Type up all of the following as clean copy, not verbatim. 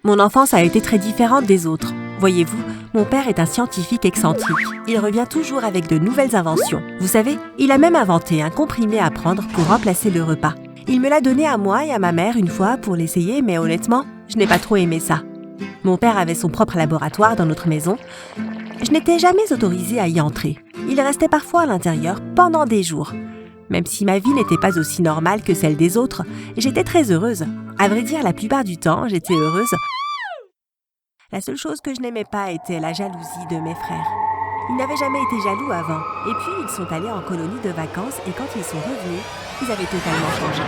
Mon enfance a été très différente des autres. Voyez-vous, mon père est un scientifique excentrique. Il revient toujours avec de nouvelles inventions. Vous savez, il a même inventé un comprimé à prendre pour remplacer le repas. Il me l'a donné à moi et à ma mère une fois pour l'essayer, mais honnêtement, je n'ai pas trop aimé ça. Mon père avait son propre laboratoire dans notre maison. Je n'étais jamais autorisée à y entrer. Il restait parfois à l'intérieur pendant des jours. Même si ma vie n'était pas aussi normale que celle des autres, j'étais très heureuse. À vrai dire, la plupart du temps, j'étais heureuse. La seule chose que je n'aimais pas était la jalousie de mes frères. Ils n'avaient jamais été jaloux avant. Et puis, ils sont allés en colonie de vacances et quand ils sont revenus, ils avaient totalement changé.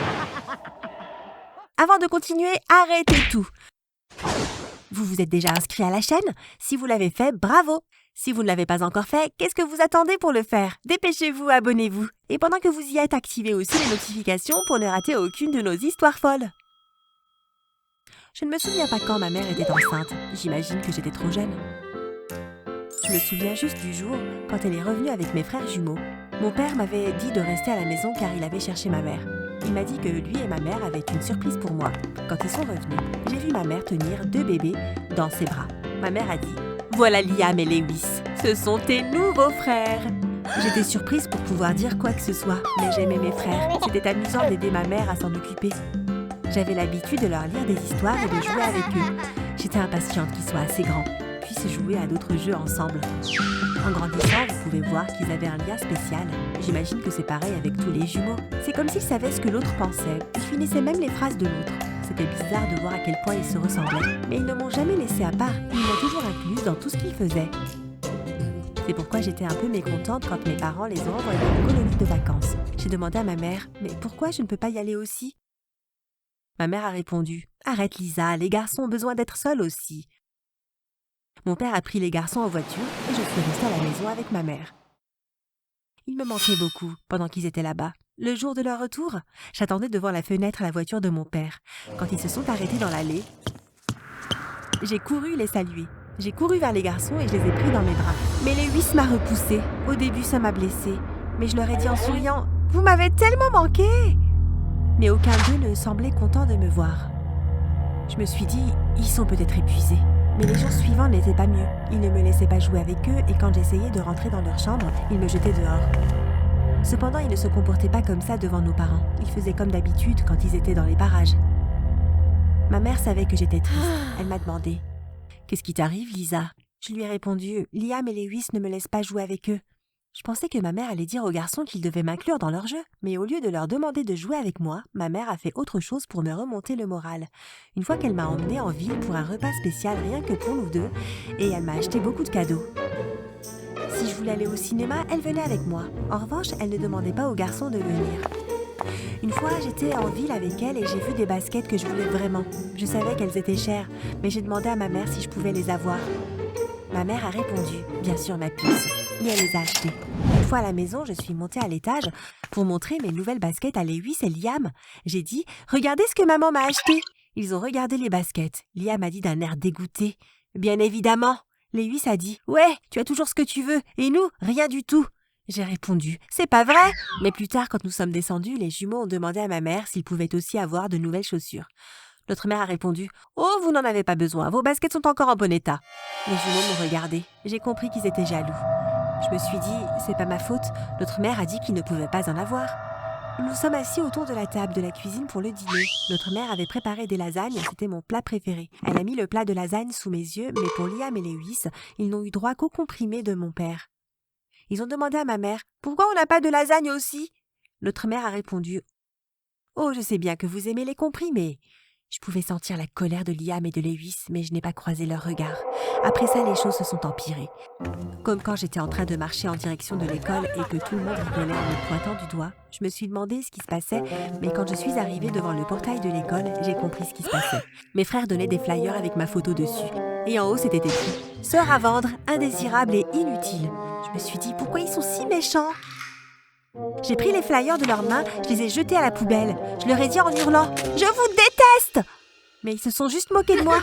Avant de continuer, arrêtez tout. Vous vous êtes déjà inscrit à la chaîne? Si vous l'avez fait, bravo! Si vous ne l'avez pas encore fait, qu'est-ce que vous attendez pour le faire? Dépêchez-vous, abonnez-vous. Et pendant que vous y êtes, activez aussi les notifications pour ne rater aucune de nos histoires folles. Je ne me souviens pas quand ma mère était enceinte. J'imagine que j'étais trop jeune. Je me souviens juste du jour quand elle est revenue avec mes frères jumeaux. Mon père m'avait dit de rester à la maison car il avait cherché ma mère. Il m'a dit que lui et ma mère avaient une surprise pour moi. Quand ils sont revenus, j'ai vu ma mère tenir 2 bébés dans ses bras. Ma mère a dit « Voilà Liam et Lewis, ce sont tes nouveaux frères !» J'étais surprise pour pouvoir dire quoi que ce soit, mais j'aimais mes frères. C'était amusant d'aider ma mère à s'en occuper. J'avais l'habitude de leur lire des histoires et de jouer avec eux. J'étais impatiente qu'ils soient assez grands, puissent jouer à d'autres jeux ensemble. En grandissant, vous pouvez voir qu'ils avaient un lien spécial. J'imagine que c'est pareil avec tous les jumeaux. C'est comme s'ils savaient ce que l'autre pensait. Ils finissaient même les phrases de l'autre. C'était bizarre de voir à quel point ils se ressemblaient. Mais ils ne m'ont jamais laissé à part. Ils m'ont toujours incluse dans tout ce qu'ils faisaient. C'est pourquoi j'étais un peu mécontente quand mes parents les ont envoyés en colonie de vacances. J'ai demandé à ma mère « Mais pourquoi je ne peux pas y aller aussi ?» Ma mère a répondu « Arrête Lisa, les garçons ont besoin d'être seuls aussi. » Mon père a pris les garçons en voiture et je suis restée à la maison avec ma mère. Ils me manquaient beaucoup pendant qu'ils étaient là-bas. Le jour de leur retour, j'attendais devant la fenêtre la voiture de mon père. Quand ils se sont arrêtés dans l'allée, j'ai couru les saluer. J'ai couru vers les garçons et je les ai pris dans mes bras. Mais Lewis m'a repoussée. Au début, ça m'a blessée. Mais je leur ai dit en souriant « Vous m'avez tellement manqué !» Mais aucun d'eux ne semblait content de me voir. Je me suis dit « Ils sont peut-être épuisés. » Mais les jours suivants n'étaient pas mieux. Ils ne me laissaient pas jouer avec eux et quand j'essayais de rentrer dans leur chambre, ils me jetaient dehors. Cependant, ils ne se comportaient pas comme ça devant nos parents. Ils faisaient comme d'habitude quand ils étaient dans les parages. Ma mère savait que j'étais triste. Elle m'a demandé « Qu'est-ce qui t'arrive, Lisa ?» Je lui ai répondu « Liam et Lewis ne me laissent pas jouer avec eux. » Je pensais que ma mère allait dire aux garçons qu'ils devaient m'inclure dans leur jeu. Mais au lieu de leur demander de jouer avec moi, ma mère a fait autre chose pour me remonter le moral. Une fois qu'elle m'a emmenée en ville pour un repas spécial rien que pour nous deux, et elle m'a acheté beaucoup de cadeaux. Si je voulais aller au cinéma, elle venait avec moi. En revanche, elle ne demandait pas aux garçons de venir. Une fois, j'étais en ville avec elle et j'ai vu des baskets que je voulais vraiment. Je savais qu'elles étaient chères, mais j'ai demandé à ma mère si je pouvais les avoir. Ma mère a répondu, bien sûr ma puce, et elle les a achetées. Une fois à la maison, je suis montée à l'étage pour montrer mes nouvelles baskets à Lewis et Liam. J'ai dit « Regardez ce que maman m'a acheté !» Ils ont regardé les baskets. Liam a dit d'un air dégoûté « Bien évidemment !» Lewis a dit « Ouais, tu as toujours ce que tu veux, et nous, rien du tout !» J'ai répondu « C'est pas vrai !» Mais plus tard, quand nous sommes descendus, les jumeaux ont demandé à ma mère s'ils pouvaient aussi avoir de nouvelles chaussures. Notre mère a répondu « Oh, vous n'en avez pas besoin, vos baskets sont encore en bon état. » Les jumeaux m'ont regardé. J'ai compris qu'ils étaient jaloux. Je me suis dit « C'est pas ma faute. » Notre mère a dit qu'ils ne pouvaient pas en avoir. Nous sommes assis autour de la table de la cuisine pour le dîner. Notre mère avait préparé des lasagnes, c'était mon plat préféré. Elle a mis le plat de lasagne sous mes yeux, mais pour Liam et Lewis, ils n'ont eu droit qu'au comprimé de mon père. Ils ont demandé à ma mère « Pourquoi on n'a pas de lasagne aussi ?» Notre mère a répondu « Oh, je sais bien que vous aimez les comprimés. » Je pouvais sentir la colère de Liam et de Lewis, mais je n'ai pas croisé leur regard. Après ça, les choses se sont empirées. Comme quand j'étais en train de marcher en direction de l'école et que tout le monde rigolait en me pointant du doigt, je me suis demandé ce qui se passait, mais quand je suis arrivée devant le portail de l'école, j'ai compris ce qui se passait. Mes frères donnaient des flyers avec ma photo dessus. Et en haut, c'était écrit « Sœur à vendre, indésirable et inutile ». Je me suis dit « Pourquoi ils sont si méchants ?» J'ai pris les flyers de leurs mains, je les ai jetés à la poubelle. Je leur ai dit en hurlant « Je vous déteste !» Mais ils se sont juste moqués de moi.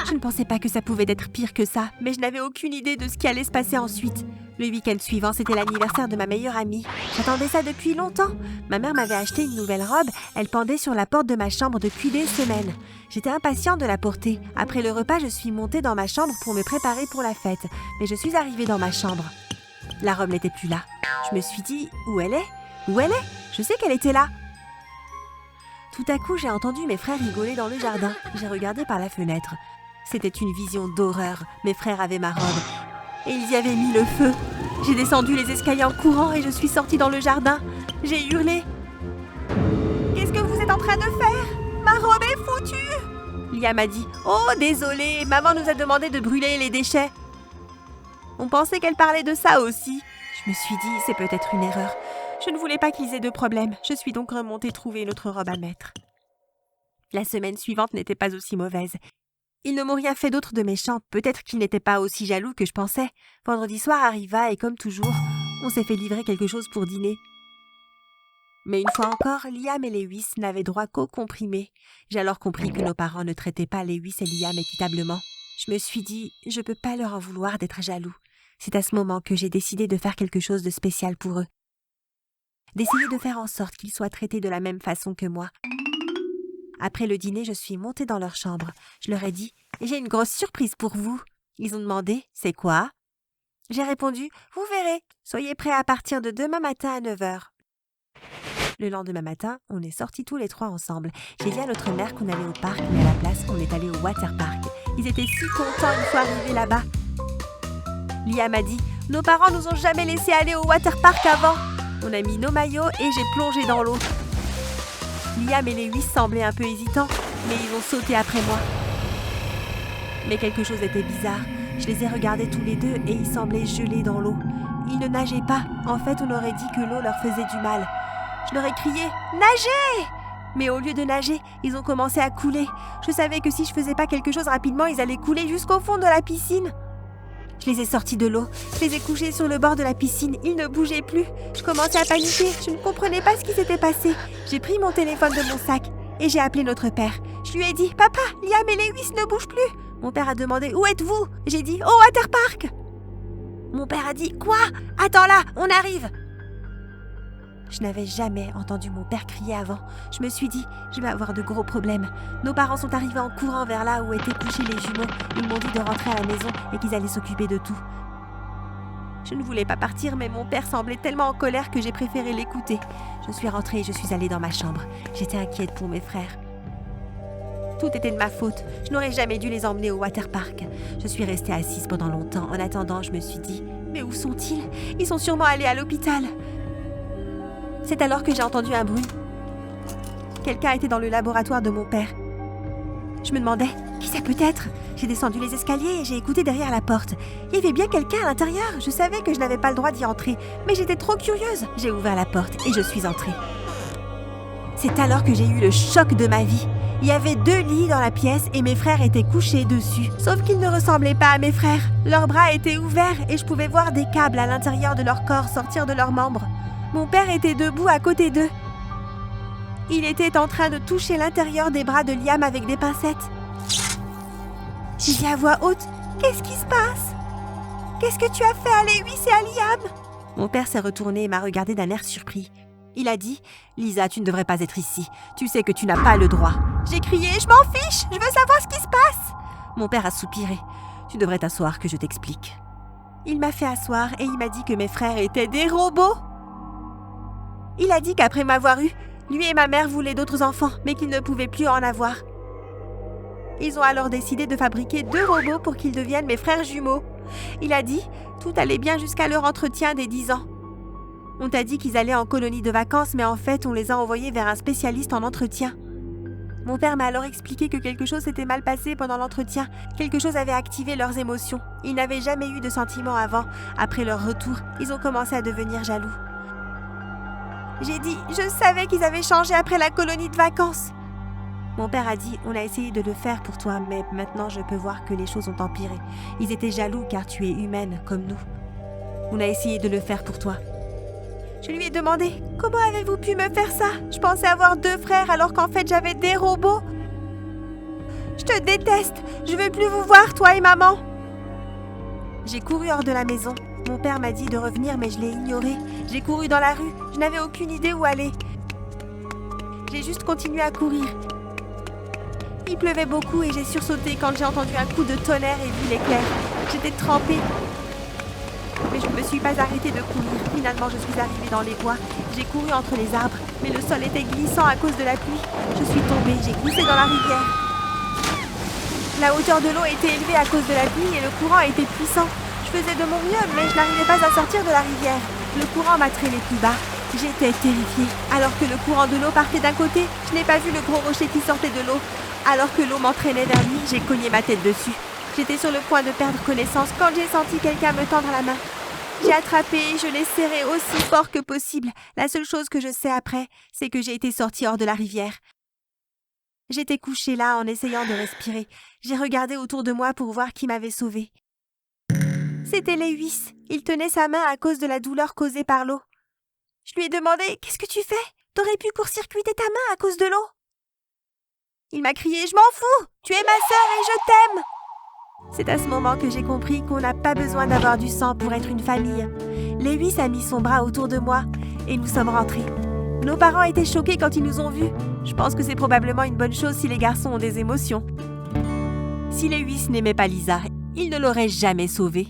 Je ne pensais pas que ça pouvait être pire que ça, mais je n'avais aucune idée de ce qui allait se passer ensuite. Le week-end suivant, c'était l'anniversaire de ma meilleure amie. J'attendais ça depuis longtemps. Ma mère m'avait acheté une nouvelle robe. Elle pendait sur la porte de ma chambre depuis des semaines. J'étais impatiente de la porter. Après le repas, je suis montée dans ma chambre pour me préparer pour la fête. Mais je suis arrivée dans ma chambre. La robe n'était plus là. Je me suis dit, où elle est? Où elle est? Je sais qu'elle était là. Tout à coup, j'ai entendu mes frères rigoler dans le jardin. J'ai regardé par la fenêtre. C'était une vision d'horreur. Mes frères avaient ma robe. Et ils y avaient mis le feu. J'ai descendu les escaliers en courant et je suis sortie dans le jardin. J'ai hurlé. « Qu'est-ce que vous êtes en train de faire? Ma robe est foutue !» Lia m'a dit. « Oh, désolée, maman nous a demandé de brûler les déchets. » On pensait qu'elle parlait de ça aussi. Je me suis dit, c'est peut-être une erreur. Je ne voulais pas qu'ils aient de problème. Je suis donc remontée trouver une autre robe à mettre. La semaine suivante n'était pas aussi mauvaise. Ils ne m'ont rien fait d'autre de méchant. Peut-être qu'ils n'étaient pas aussi jaloux que je pensais. Vendredi soir arriva et comme toujours, on s'est fait livrer quelque chose pour dîner. Mais une fois encore, Liam et Lewis n'avaient droit qu'au comprimé. J'ai alors compris que nos parents ne traitaient pas Lewis et Liam équitablement. Je me suis dit, je peux pas leur en vouloir d'être jaloux. C'est à ce moment que j'ai décidé de faire quelque chose de spécial pour eux. D'essayer de faire en sorte qu'ils soient traités de la même façon que moi. Après le dîner, je suis montée dans leur chambre. Je leur ai dit « J'ai une grosse surprise pour vous. » Ils ont demandé « C'est quoi ?» J'ai répondu « Vous verrez, soyez prêts à partir de demain matin à 9h. » Le lendemain matin, on est sortis tous les trois ensemble. J'ai dit à notre mère qu'on allait au parc, mais à la place, on est allé au waterpark. Ils étaient si contents une fois arrivés là-bas. Lia m'a dit « Nos parents nous ont jamais laissé aller au waterpark avant. » On a mis nos maillots et j'ai plongé dans l'eau. Liam et Lewis semblaient un peu hésitants, mais ils ont sauté après moi. Mais quelque chose était bizarre. Je les ai regardés tous les deux et ils semblaient gelés dans l'eau. Ils ne nageaient pas. En fait, on aurait dit que l'eau leur faisait du mal. Je leur ai crié « Nagez !» Mais au lieu de nager, ils ont commencé à couler. Je savais que si je faisais pas quelque chose rapidement, ils allaient couler jusqu'au fond de la piscine. Je les ai sortis de l'eau. Je les ai couchés sur le bord de la piscine. Ils ne bougeaient plus. Je commençais à paniquer. Je ne comprenais pas ce qui s'était passé. J'ai pris mon téléphone de mon sac et j'ai appelé notre père. Je lui ai dit « Papa, Liam et Lewis ne bougent plus !» Mon père a demandé « Où êtes-vous ?» J'ai dit « Au waterpark !» Mon père a dit « Quoi ? Attends là, on arrive !» Je n'avais jamais entendu mon père crier avant. Je me suis dit « Je vais avoir de gros problèmes. » Nos parents sont arrivés en courant vers là où étaient couchés les jumeaux. Ils m'ont dit de rentrer à la maison et qu'ils allaient s'occuper de tout. Je ne voulais pas partir, mais mon père semblait tellement en colère que j'ai préféré l'écouter. Je suis rentrée et je suis allée dans ma chambre. J'étais inquiète pour mes frères. Tout était de ma faute. Je n'aurais jamais dû les emmener au waterpark. Je suis restée assise pendant longtemps. En attendant, je me suis dit « Mais où sont-ils ? Ils sont sûrement allés à l'hôpital. » C'est alors que j'ai entendu un bruit. Quelqu'un était dans le laboratoire de mon père. Je me demandais « Qui ça peut être ?» J'ai descendu les escaliers et j'ai écouté derrière la porte. Il y avait bien quelqu'un à l'intérieur. Je savais que je n'avais pas le droit d'y entrer, mais j'étais trop curieuse. J'ai ouvert la porte et je suis entrée. C'est alors que j'ai eu le choc de ma vie. Il y avait 2 lits dans la pièce et mes frères étaient couchés dessus. Sauf qu'ils ne ressemblaient pas à mes frères. Leurs bras étaient ouverts et je pouvais voir des câbles à l'intérieur de leur corps sortir de leurs membres. Mon père était debout à côté d'eux. Il était en train de toucher l'intérieur des bras de Liam avec des pincettes. J'ai dit à voix haute « Qu'est-ce qui se passe ? Qu'est-ce que tu as fait à Lewis et à Liam ?» Mon père s'est retourné et m'a regardé d'un air surpris. Il a dit « Lisa, tu ne devrais pas être ici. Tu sais que tu n'as pas le droit. » J'ai crié « Je m'en fiche, je veux savoir ce qui se passe !» Mon père a soupiré. « Tu devrais t'asseoir que je t'explique. » Il m'a fait asseoir et il m'a dit que mes frères étaient des robots. Il a dit qu'après m'avoir eu, lui et ma mère voulaient d'autres enfants, mais qu'ils ne pouvaient plus en avoir. Ils ont alors décidé de fabriquer 2 robots pour qu'ils deviennent mes frères jumeaux. Il a dit « Tout allait bien jusqu'à leur entretien des 10 ans. » On t'a dit qu'ils allaient en colonie de vacances, mais en fait, on les a envoyés vers un spécialiste en entretien. Mon père m'a alors expliqué que quelque chose s'était mal passé pendant l'entretien. Quelque chose avait activé leurs émotions. Ils n'avaient jamais eu de sentiments avant. Après leur retour, ils ont commencé à devenir jaloux. J'ai dit « Je savais qu'ils avaient changé après la colonie de vacances. » Mon père a dit « On a essayé de le faire pour toi, mais maintenant je peux voir que les choses ont empiré. Ils étaient jaloux car tu es humaine, comme nous. On a essayé de le faire pour toi. » Je lui ai demandé « Comment avez-vous pu me faire ça? Je pensais avoir 2 frères alors qu'en fait j'avais des robots. Je te déteste. Je veux plus vous voir, toi et maman. » J'ai couru hors de la maison. Mon père m'a dit de revenir, mais je l'ai ignoré. J'ai couru dans la rue, je n'avais aucune idée où aller. J'ai juste continué à courir. Il pleuvait beaucoup et j'ai sursauté quand j'ai entendu un coup de tonnerre et vu l'éclair. J'étais trempée. Mais je ne me suis pas arrêtée de courir. Finalement, je suis arrivée dans les bois. J'ai couru entre les arbres, mais le sol était glissant à cause de la pluie. Je suis tombée, j'ai glissé dans la rivière. La hauteur de l'eau était élevée à cause de la pluie et le courant était puissant. Je faisais de mon mieux, mais je n'arrivais pas à sortir de la rivière. Le courant m'a traînée plus bas. J'étais terrifiée. Alors que le courant de l'eau partait d'un côté, je n'ai pas vu le gros rocher qui sortait de l'eau. Alors que l'eau m'entraînait vers lui, j'ai cogné ma tête dessus. J'étais sur le point de perdre connaissance quand j'ai senti quelqu'un me tendre la main. J'ai attrapé et je l'ai serré aussi fort que possible. La seule chose que je sais après, c'est que j'ai été sortie hors de la rivière. J'étais couchée là en essayant de respirer. J'ai regardé autour de moi pour voir qui m'avait sauvée. C'était Lewis. Il tenait sa main à cause de la douleur causée par l'eau. Je lui ai demandé « Qu'est-ce que tu fais? T'aurais pu court-circuiter ta main à cause de l'eau ?» Il m'a crié « Je m'en fous! Tu es ma sœur et je t'aime !» C'est à ce moment que j'ai compris qu'on n'a pas besoin d'avoir du sang pour être une famille. Lewis a mis son bras autour de moi et nous sommes rentrés. Nos parents étaient choqués quand ils nous ont vus. Je pense que c'est probablement une bonne chose si les garçons ont des émotions. Si Lewis n'aimait pas Lisa, il ne l'aurait jamais sauvée.